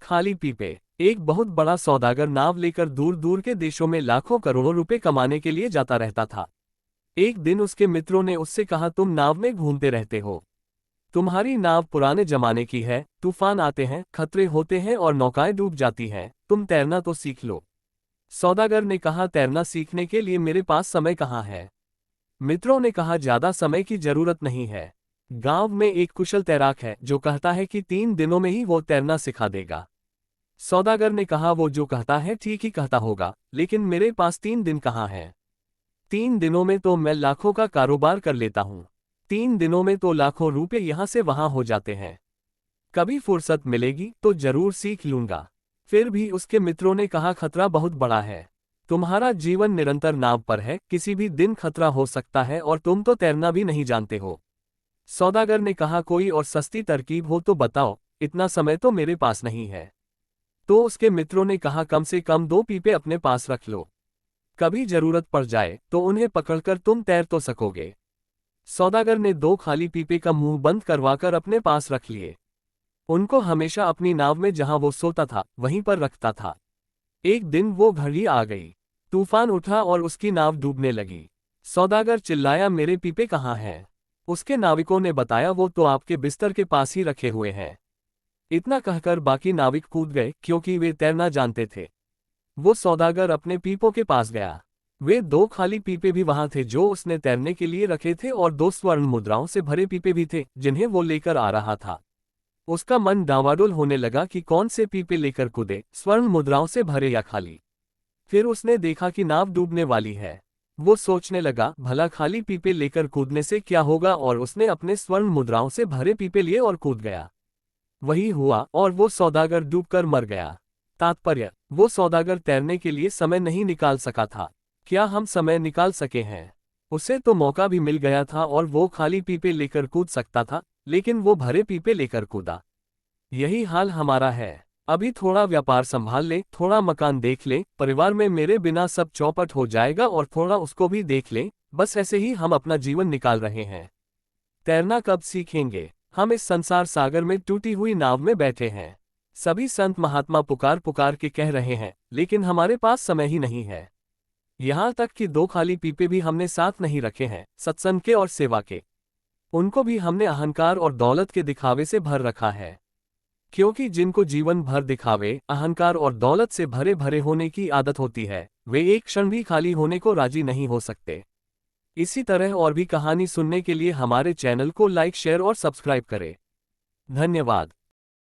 खाली पीपे। एक बहुत बड़ा सौदागर नाव लेकर दूर दूर के देशों में लाखों करोड़ों रुपए कमाने के लिए जाता रहता था। एक दिन उसके मित्रों ने उससे कहा, तुम नाव में घूमते रहते हो, तुम्हारी नाव पुराने जमाने की है, तूफान आते हैं, खतरे होते हैं और नौकाएं डूब जाती हैं, तुम तैरना तो सीख लो। सौदागर ने कहा, तैरना सीखने के लिए मेरे पास समय कहाँ है। मित्रों ने कहा, ज्यादा समय की जरूरत नहीं है। गांव में एक कुशल तैराक है जो कहता है कि 3 दिनों में ही वो तैरना सिखा देगा। सौदागर ने कहा, वो जो कहता है ठीक ही कहता होगा, लेकिन मेरे पास 3 दिन कहाँ हैं। 3 दिनों में तो मैं लाखों का कारोबार कर लेता हूँ। 3 दिनों में तो लाखों रुपए यहाँ से वहां हो जाते हैं। कभी फुर्सत मिलेगी तो जरूर सीख लूंगा। फिर भी उसके मित्रों ने कहा, खतरा बहुत बड़ा है। तुम्हारा जीवन निरंतर नाव पर है, किसी भी दिन खतरा हो सकता है और तुम तो तैरना भी नहीं जानते हो। सौदागर ने कहा, कोई और सस्ती तरकीब हो तो बताओ, इतना समय तो मेरे पास नहीं है। तो उसके मित्रों ने कहा, कम से कम 2 पीपे अपने पास रख लो, कभी जरूरत पड़ जाए तो उन्हें पकड़कर तुम तैर तो सकोगे। सौदागर ने 2 खाली पीपे का मुंह बंद करवाकर अपने पास रख लिए। उनको हमेशा अपनी नाव में जहां वो सोता था वहीं पर रखता था। एक दिन वो घड़ी आ गई, तूफान उठा और उसकी नाव डूबने लगी। सौदागर चिल्लाया, मेरे पीपे कहाँ हैं? उसके नाविकों ने बताया, वो तो आपके बिस्तर के पास ही रखे हुए हैं। इतना कहकर बाकी नाविक कूद गए क्योंकि वे तैरना जानते थे। वो सौदागर अपने पीपों के पास गया। वे 2 खाली पीपे भी वहां थे जो उसने तैरने के लिए रखे थे और 2 स्वर्ण मुद्राओं से भरे पीपे भी थे जिन्हें वो लेकर आ रहा था। उसका मन डावाडोल होने लगा कि कौन से पीपे लेकर कूदे, स्वर्ण मुद्राओं से भरे या खाली। फिर उसने देखा कि नाव डूबने वाली है। वो सोचने लगा, भला खाली पीपे लेकर कूदने से क्या होगा, और उसने अपने स्वर्ण मुद्राओं से भरे पीपे लिए और कूद गया। वही हुआ और वो सौदागर डूबकर मर गया। तात्पर्य, वो सौदागर तैरने के लिए समय नहीं निकाल सका था। क्या हम समय निकाल सके हैं? उसे तो मौका भी मिल गया था और वो खाली पीपे लेकर कूद सकता था, लेकिन वो भरे पीपे लेकर कूदा। यही हाल हमारा है। अभी थोड़ा व्यापार संभाल ले, थोड़ा मकान देख ले, परिवार में मेरे बिना सब चौपट हो जाएगा, और थोड़ा उसको भी देख ले। बस ऐसे ही हम अपना जीवन निकाल रहे हैं। तैरना कब सीखेंगे? हम इस संसार सागर में टूटी हुई नाव में बैठे हैं। सभी संत महात्मा पुकार पुकार के कह रहे हैं, लेकिन हमारे पास समय ही नहीं है। यहाँ तक कि 2 खाली पीपे भी हमने साथ नहीं रखे हैं, सत्संग के और सेवा के। उनको भी हमने अहंकार और दौलत के दिखावे से भर रखा है। क्योंकि जिनको जीवन भर दिखावे, अहंकार और दौलत से भरे भरे होने की आदत होती है, वे एक क्षण भी खाली होने को राजी नहीं हो सकते। इसी तरह और भी कहानी सुनने के लिए हमारे चैनल को लाइक, शेयर और सब्सक्राइब करें। धन्यवाद।